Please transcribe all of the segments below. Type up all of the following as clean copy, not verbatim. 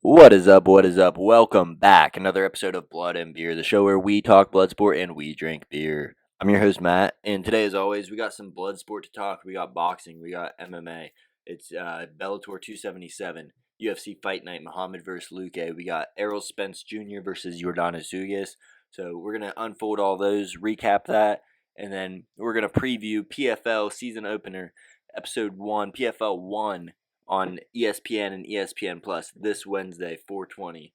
What is up? What is up? Welcome back. Another episode of Blood and Beer, the show where we talk blood sport and we drink beer. I'm your host, Matt, and today, as always, we got some blood sport to talk. We got boxing, we got MMA. It's Bellator 277, UFC Fight Night, Muhammad versus Luque. We got Errol Spence Jr. versus Yordanis Ugas. So we're going to unfold all those, recap that, and then we're going to preview PFL season opener, episode 1, PFL 1 on ESPN and ESPN Plus this Wednesday, 4:20.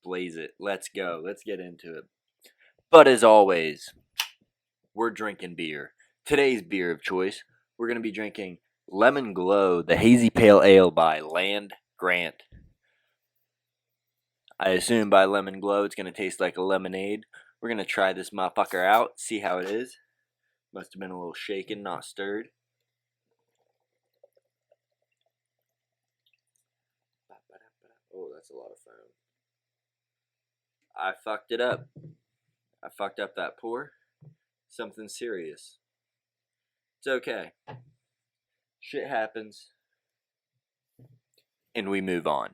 Blaze it. Let's go. Let's get into it. But as always, we're drinking beer. Today's beer of choice, we're going to be drinking Lemon Glow, the Hazy Pale Ale by Land Grant. I assume by Lemon Glow it's going to taste like a lemonade. We're going to try this motherfucker out, see how it is. Must have been a little shaken, not stirred. Oh, that's a lot of foam. I fucked it up. I fucked up that pour. Something serious. It's okay. Shit happens. And we move on.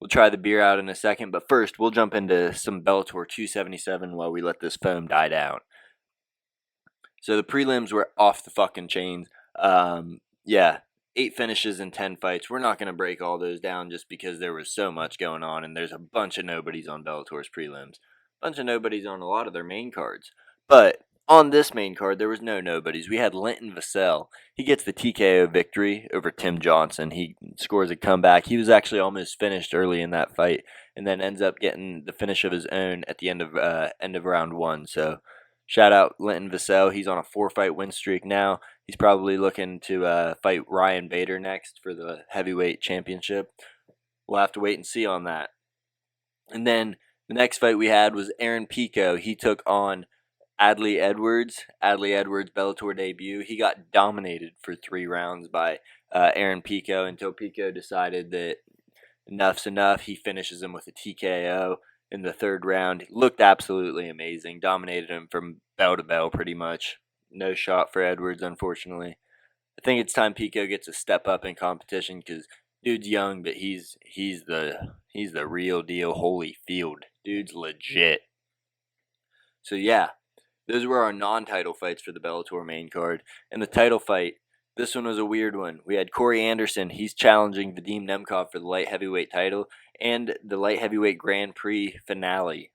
We'll try the beer out in a second, but first we'll jump into some Bellator 277 while we let this foam die down. So the prelims were off the fucking chains. 8 finishes in 10 fights. We're not going to break all those down just because there was so much going on, and there's a bunch of nobodies on Bellator's prelims. A bunch of nobodies on a lot of their main cards. But on this main card, there was no nobodies. We had Linton Vassell. He gets the TKO victory over Tim Johnson. He scores a comeback. He was actually almost finished early in that fight, and then ends up getting the finish of his own at the end of round 1. So shout out Linton Vassell. He's on a 4-fight win streak now. He's probably looking to fight Ryan Bader next for the heavyweight championship. We'll have to wait and see on that. And then the next fight we had was Aaron Pico. He took on Adley Edwards. Adley Edwards' Bellator debut. He got dominated for 3 rounds by Aaron Pico until Pico decided that enough's enough. He finishes him with a TKO in the 3rd round. Looked absolutely amazing. Dominated him from bell to bell pretty much. No shot for Edwards, unfortunately. I think it's time Pico gets a step up in competition because dude's young, but he's the real deal. Holyfield, dude's legit. So yeah, those were our non-title fights for the Bellator main card. And the title fight, this one was a weird one. We had Corey Anderson. He's challenging Vadim Nemkov for the light heavyweight title and the light heavyweight Grand Prix finale.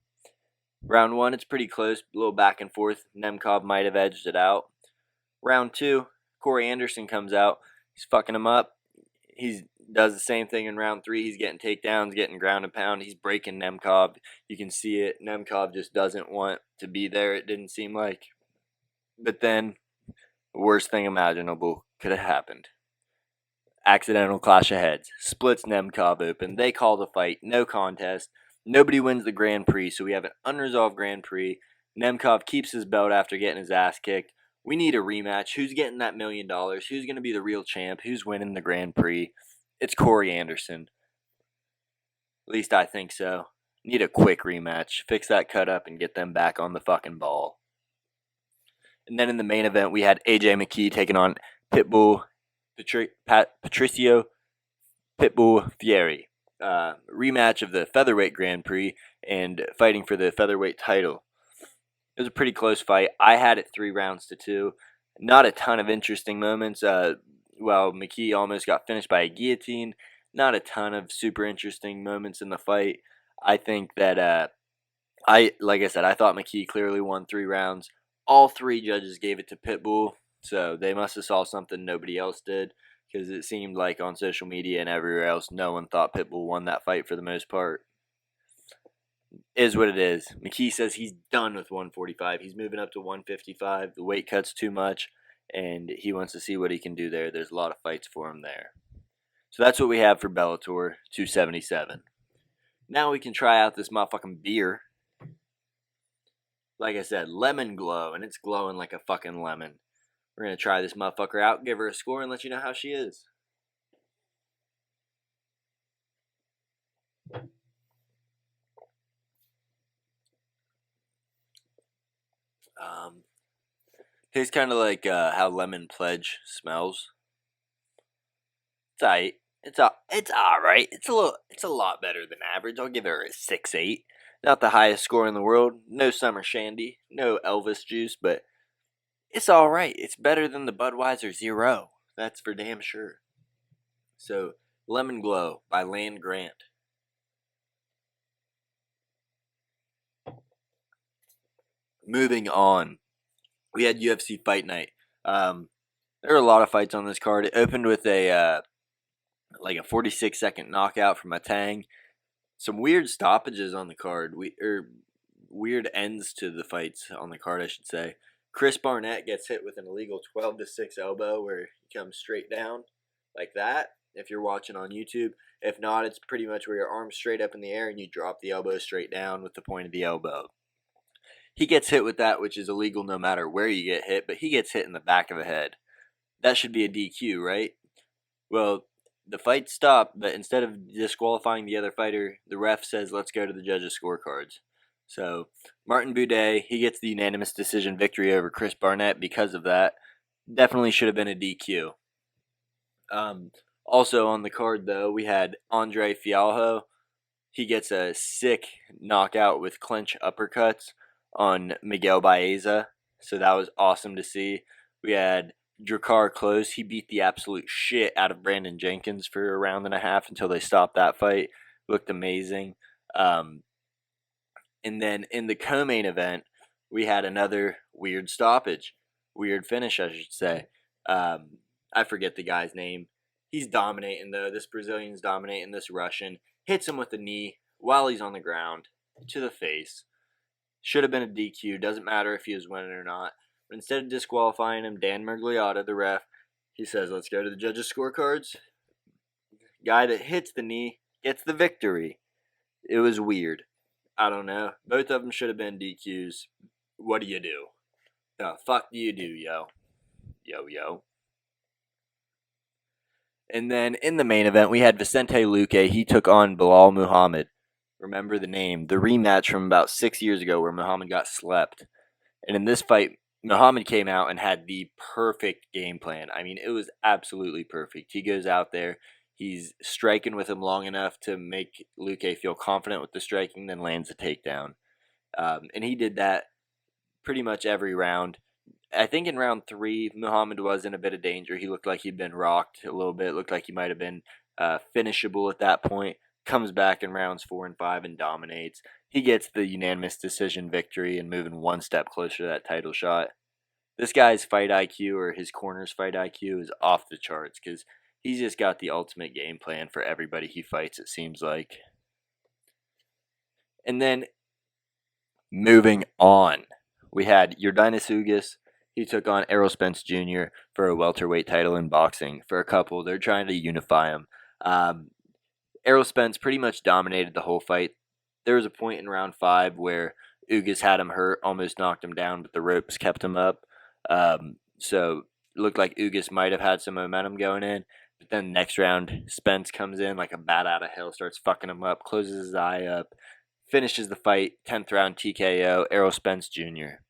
Round 1, it's pretty close, a little back and forth. Nemkov might have edged it out. Round 2, Corey Anderson comes out. He's fucking him up. He does the same thing in round 3. He's getting takedowns, getting ground and pound. He's breaking Nemkov. You can see it. Nemkov just doesn't want to be there, it didn't seem like. But then, the worst thing imaginable could have happened. Accidental clash of heads. Splits Nemkov open. They call the fight. No contest. Nobody wins the Grand Prix, so we have an unresolved Grand Prix. Nemkov keeps his belt after getting his ass kicked. We need a rematch. Who's getting that $1 million? Who's going to be the real champ? Who's winning the Grand Prix? It's Corey Anderson. At least I think so. Need a quick rematch. Fix that cut up and get them back on the fucking ball. And then in the main event, we had AJ McKee taking on Pitbull Patricio Pitbull Fieri. Rematch of the featherweight Grand Prix and fighting for the featherweight title. It was a pretty close fight. I had it 3 rounds to 2. Not a ton of interesting moments. While McKee almost got finished by a guillotine, not a ton of super interesting moments in the fight. I think that like I said, I thought McKee clearly won 3 rounds. All 3 judges gave it to Pitbull, so they must have saw something nobody else did, because it seemed like on social media and everywhere else, no one thought Pitbull won that fight for the most part. Is what it is. McKee says he's done with 145. He's moving up to 155. The weight cut's too much, and he wants to see what he can do there. There's a lot of fights for him there. So that's what we have for Bellator 277. Now we can try out this motherfucking beer. Like I said, Lemon Glow, and it's glowing like a fucking lemon. We're going to try this motherfucker out, give her a score, and let you know how she is. Tastes kind of like how Lemon Pledge smells. It's aight. It's all right. It's a lot better than average. I'll give her a 6.8. Not the highest score in the world. No summer shandy. No Elvis juice, but it's all right. It's better than the Budweiser Zero. That's for damn sure. So, Lemon Glow by Land Grant. Moving on, we had UFC Fight Night. There were a lot of fights on this card. It opened with a 46-second knockout from a Tang. Some weird stoppages on the card. Weird ends to the fights on the card, I should say. Chris Barnett gets hit with an illegal 12-6 elbow where he comes straight down like that. If you're watching on YouTube, if not, it's pretty much where your arm's straight up in the air and you drop the elbow straight down with the point of the elbow. He gets hit with that, which is illegal no matter where you get hit, but he gets hit in the back of the head. That should be a DQ, right? Well, the fight stopped, but instead of disqualifying the other fighter, the ref says, let's go to the judges' scorecards. So, Martin Boudet, he gets the unanimous decision victory over Chris Barnett because of that. Definitely should have been a DQ. Also on the card, though, we had Andre Fialho. He gets a sick knockout with clinch uppercuts on Miguel Baeza. So that was awesome to see. We had Drakkar Klose. He beat the absolute shit out of Brandon Jenkins for a round and a half until they stopped that fight. Looked amazing. And then in the co-main event, we had another weird stoppage. Weird finish, I should say. I forget the guy's name. He's dominating, though. This Brazilian's dominating this Russian. Hits him with the knee while he's on the ground to the face. Should have been a DQ. Doesn't matter if he was winning or not. But instead of disqualifying him, Dan Mergliotta, the ref, he says, let's go to the judges' scorecards. Guy that hits the knee gets the victory. It was weird. I don't know. Both of them should have been DQs. What do you do? The fuck do you do, yo? Yo. And then in the main event, we had Vicente Luque. He took on Bilal Muhammad. Remember the name. The rematch from about 6 years ago where Muhammad got slept. And in this fight, Muhammad came out and had the perfect game plan. I mean, it was absolutely perfect. He goes out there. He's striking with him long enough to make Luque feel confident with the striking, then lands a takedown. And he did that pretty much every round. I think in round 3, Muhammad was in a bit of danger. He looked like he'd been rocked a little bit. Looked like he might have been finishable at that point. Comes back in rounds 4 and 5 and dominates. He gets the unanimous decision victory and moving one step closer to that title shot. This guy's fight IQ, or his corner's fight IQ, is off the charts because he's just got the ultimate game plan for everybody he fights, it seems like. And then, moving on, we had Yordenis Ugas. He took on Errol Spence Jr. for a welterweight title in boxing. For a couple, they're trying to unify him. Errol Spence pretty much dominated the whole fight. There was a point in round 5 where Ugas had him hurt, almost knocked him down, but the ropes kept him up. So it looked like Ugas might have had some momentum going in. But then next round, Spence comes in like a bat out of hell, starts fucking him up, closes his eye up, finishes the fight, 10th round TKO, Errol Spence Jr.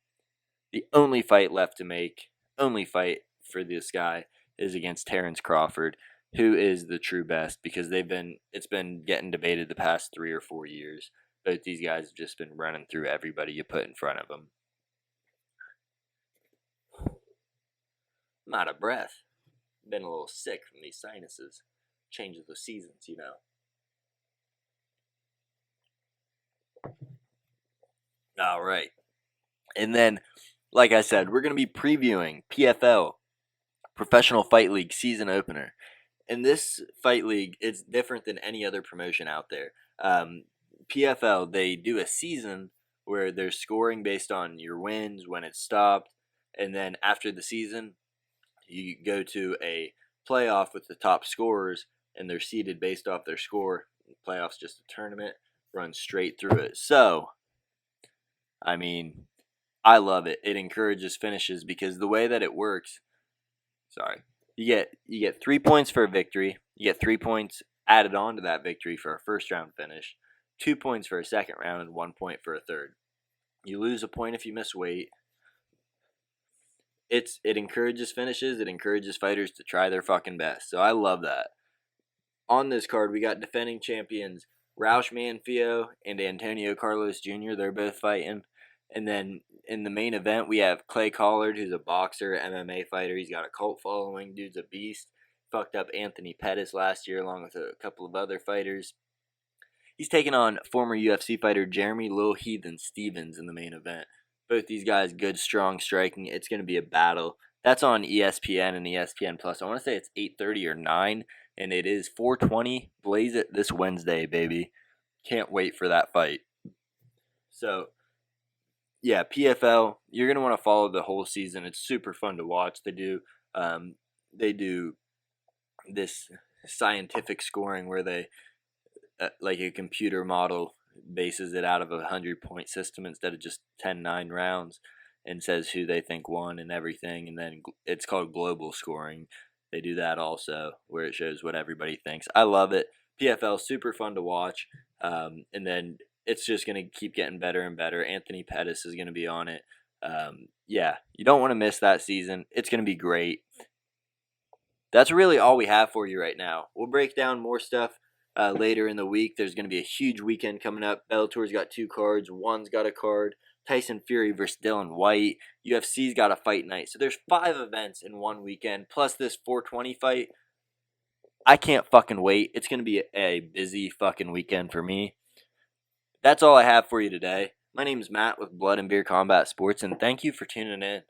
The only fight left to make, only fight for this guy is against Terrence Crawford, who is the true best because it's been getting debated the past 3 or 4 years. Both these guys have just been running through everybody you put in front of them. I'm out of breath. Been a little sick from these sinuses. Change of the seasons, you know. All right. And then, like I said, we're going to be previewing PFL, Professional Fight League season opener. In this fight league, it's different than any other promotion out there. PFL, they do a season where they're scoring based on your wins, when it stopped, and then after the season, you go to a playoff with the top scorers, and they're seeded based off their score. Playoffs just a tournament, run straight through it. So, I mean, I love it. It encourages finishes because the way that it works, you get 3 points for a victory. You get 3 points added on to that victory for a first round finish, 2 points for a second round, and 1 point for a third. You lose a point if you miss weight. It encourages finishes. It encourages fighters to try their fucking best. So I love that. on this card, we got defending champions Roush Manfio and Antonio Carlos Jr. They're both fighting. And then in the main event, we have Clay Collard, who's a boxer, MMA fighter. He's got a cult following. Dude's a beast. Fucked up Anthony Pettis last year, along with a couple of other fighters. He's taking on former UFC fighter Jeremy Lil Heathen Stevens in the main event. Both these guys, good, strong striking. It's going to be a battle. That's on ESPN and ESPN Plus. I want to say it's 8:30 or 9, and it is 4:20. Blaze it this Wednesday, baby. Can't wait for that fight. So, yeah, PFL. You're going to want to follow the whole season. It's super fun to watch. They do this scientific scoring where they like a computer model bases it out of a 100-point system instead of just 10-9 rounds, and says who they think won and everything. And then it's called global scoring. They do that also, where it shows what everybody thinks. I love it. PFL, super fun to watch. And then it's just going to keep getting better and better. Anthony Pettis is going to be on it. Yeah, you don't want to miss that season. It's going to be great. That's really all we have for you right now. We'll break down more stuff later in the week. There's going to be a huge weekend coming up. Bellator's got 2 cards. One's got a card. Tyson Fury versus Dylan White. UFC's got a fight night. So there's 5 events in one weekend, plus this 420 fight. I can't fucking wait. It's going to be a busy fucking weekend for me. That's all I have for you today. My name is Matt with Blood and Beer Combat Sports, and thank you for tuning in.